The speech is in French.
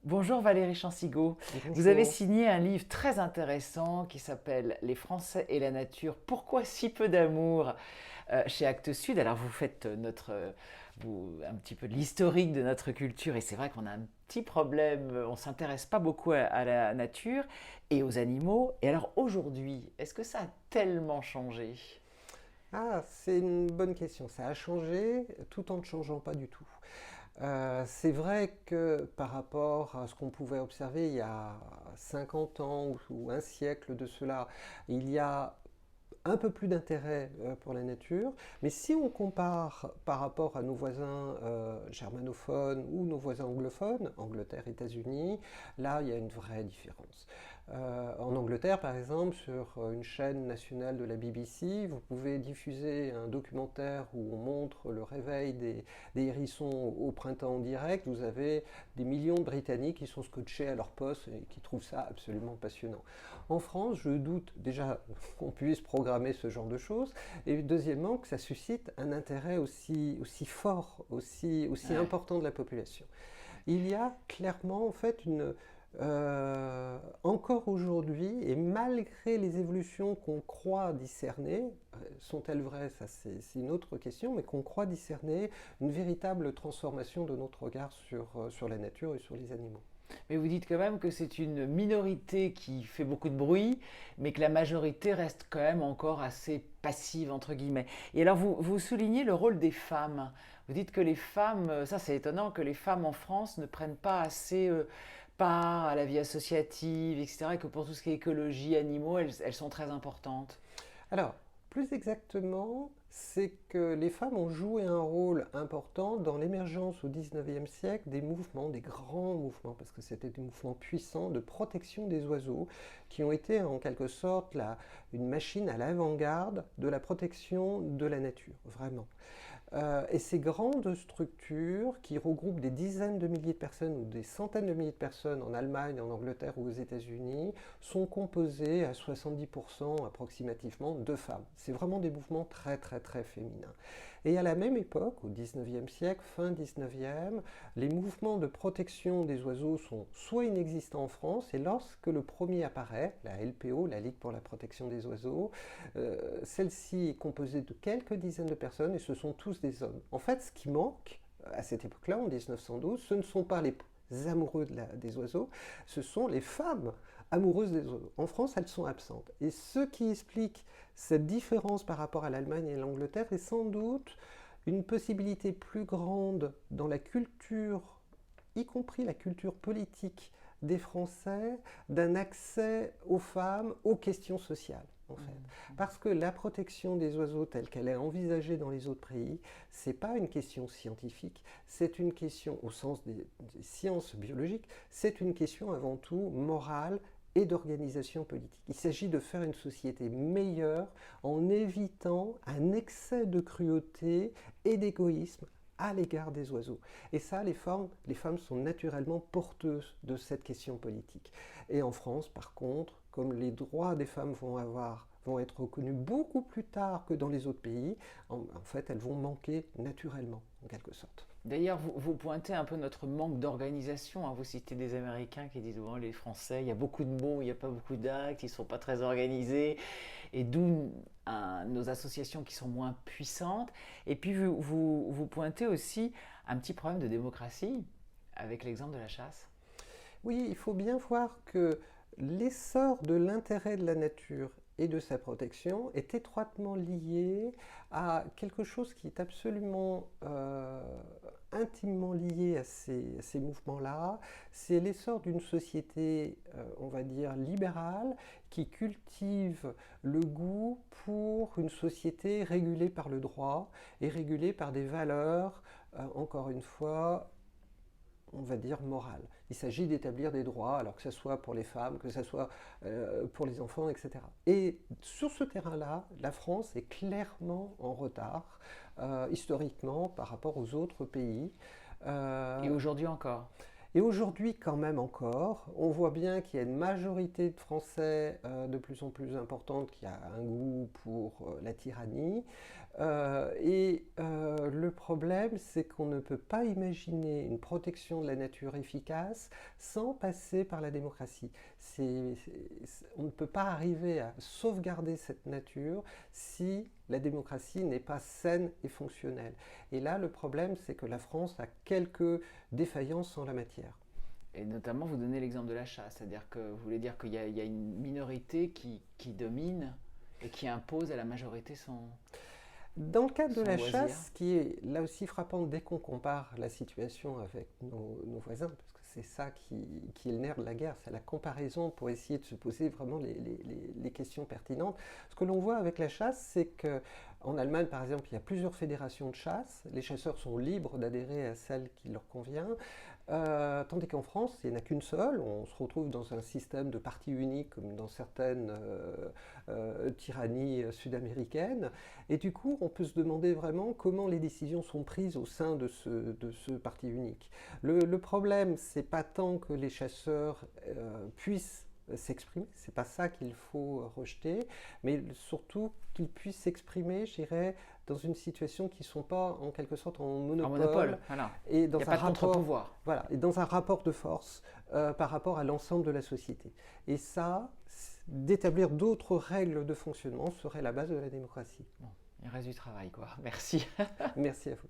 Bonjour Valérie Chansigo. Vous avez Bonjour. signé un livre très intéressant qui s'appelle Les Français et la nature. Pourquoi si peu d'amour chez Actes Sud. Alors vous faites un petit peu de l'historique de notre culture et c'est vrai qu'on a un petit problème, on ne s'intéresse pas beaucoup à la nature et aux animaux. Et alors aujourd'hui, est-ce que ça a tellement changé? Ah, c'est une bonne question. Ça a changé tout en ne changeant pas du tout. C'est vrai que par rapport à ce qu'on pouvait observer il y a 50 ans ou un siècle de cela, il y a un peu plus d'intérêt pour la nature. Mais si on compare par rapport à nos voisins germanophones ou nos voisins anglophones, Angleterre, États-Unis, là, il y a une vraie différence. En Angleterre, par exemple, sur une chaîne nationale de la BBC, vous pouvez diffuser un documentaire où on montre le réveil des hérissons au printemps en direct. Vous avez des millions de Britanniques qui sont scotchés à leur poste et qui trouvent ça absolument passionnant. En France, je doute déjà qu'on puisse programmer ce genre de choses, et deuxièmement que ça suscite un intérêt aussi fort, aussi Ouais. important de la population. Il y a clairement en fait encore aujourd'hui, et malgré les évolutions qu'on croit discerner, sont-elles vraies, ça c'est une autre question, mais qu'on croit discerner une véritable transformation de notre regard sur la nature et sur les animaux. Mais vous dites quand même que c'est une minorité qui fait beaucoup de bruit, mais que la majorité reste quand même encore assez passive, entre guillemets. Et alors, vous soulignez le rôle des femmes. Vous dites que les femmes, ça c'est étonnant, que les femmes en France ne prennent pas assez part à la vie associative, etc., et que pour tout ce qui est écologie, animaux, elles sont très importantes. Alors, plus exactement, c'est que les femmes ont joué un rôle important dans l'émergence au XIXe siècle des mouvements, des grands mouvements, parce que c'était des mouvements puissants de protection des oiseaux, qui ont été en quelque sorte une machine à l'avant-garde de la protection de la nature, vraiment. Et ces grandes structures qui regroupent des dizaines de milliers de personnes ou des centaines de milliers de personnes en Allemagne, en Angleterre ou aux États-Unis sont composées à 70% approximativement de femmes. C'est vraiment des mouvements très très très féminins. Et à la même époque, au 19e siècle, fin 19e, les mouvements de protection des oiseaux sont soit inexistants en France, et lorsque le premier apparaît, la LPO, la Ligue pour la protection des oiseaux, celle-ci est composée de quelques dizaines de personnes et ce sont tous des hommes. En fait, ce qui manque à cette époque-là, en 1912, ce ne sont pas les amoureux des oiseaux, ce sont les femmes amoureuses des oiseaux. En France, elles sont absentes. Et ce qui explique cette différence par rapport à l'Allemagne et l'Angleterre est sans doute une possibilité plus grande dans la culture, y compris la culture politique des Français, d'un accès aux femmes, aux questions sociales. En fait. Parce que la protection des oiseaux telle qu'elle est envisagée dans les autres pays, c'est pas une question scientifique, c'est une question au sens des sciences biologiques, c'est une question avant tout morale et d'organisation politique. Il s'agit de faire une société meilleure en évitant un excès de cruauté et d'égoïsme à l'égard des oiseaux. Et ça, les femmes sont naturellement porteuses de cette question politique. Et en France, par contre, comme les droits des femmes vont être reconnus beaucoup plus tard que dans les autres pays, en fait, elles vont manquer naturellement, en quelque sorte. D'ailleurs, vous pointez un peu notre manque d'organisation, hein. Vous citez des Américains qui disent, bon, les Français, il y a beaucoup de mots, il n'y a pas beaucoup d'actes, ils ne sont pas très organisés, et d'où nos associations qui sont moins puissantes. Et puis, vous pointez aussi un petit problème de démocratie avec l'exemple de la chasse. Oui, il faut bien voir que l'essor de l'intérêt de la nature et de sa protection est étroitement lié à quelque chose qui est absolument intimement lié à ces mouvements-là. C'est l'essor d'une société, on va dire, libérale qui cultive le goût pour une société régulée par le droit et régulée par des valeurs, encore une fois, on va dire, morale. Il s'agit d'établir des droits, alors que ce soit pour les femmes, que ce soit pour les enfants, etc. Et sur ce terrain-là, la France est clairement en retard, historiquement, par rapport aux autres pays. Et Euh, aujourd'hui encore. et aujourd'hui, quand même encore, on voit bien qu'il y a une majorité de Français de plus en plus importante qui a un goût pour la tyrannie. Le problème, c'est qu'on ne peut pas imaginer une protection de la nature efficace sans passer par la démocratie. On ne peut pas arriver à sauvegarder cette nature si la démocratie n'est pas saine et fonctionnelle. Et là, le problème, c'est que la France a quelques défaillances en la matière. Et notamment, vous donnez l'exemple de la chasse, c'est-à-dire que vous voulez dire qu'il y a une minorité qui domine et qui impose à la majorité Dans le cadre de son la loisir. chasse, qui est là aussi frappant dès qu'on compare la situation avec nos voisins, parce que c'est ça qui est le nerf de la guerre, c'est la comparaison pour essayer de se poser vraiment les questions pertinentes. Ce que l'on voit avec la chasse, c'est qu'en Allemagne, par exemple, il y a plusieurs fédérations de chasse. Les chasseurs sont libres d'adhérer à celle qui leur convient. Tandis qu'en France, il n'y en a qu'une seule. On se retrouve dans un système de parti unique, comme dans certaines tyrannies sud-américaines. Et du coup, on peut se demander vraiment comment les décisions sont prises au sein de ce parti unique. Le problème, c'est pas tant que les chasseurs puissent s'exprimer, c'est pas ça qu'il faut rejeter, mais surtout qu'ils puissent s'exprimer, je dirais, dans une situation qui ne sont pas en quelque sorte en En monopole monopole, voilà. et Il n'y a pas de contre-pouvoir. voilà, et dans un rapport de force par rapport à l'ensemble de la société. Et ça, d'établir d'autres règles de fonctionnement serait la base de la démocratie. Bon, il reste du travail, quoi. Merci. Merci à vous.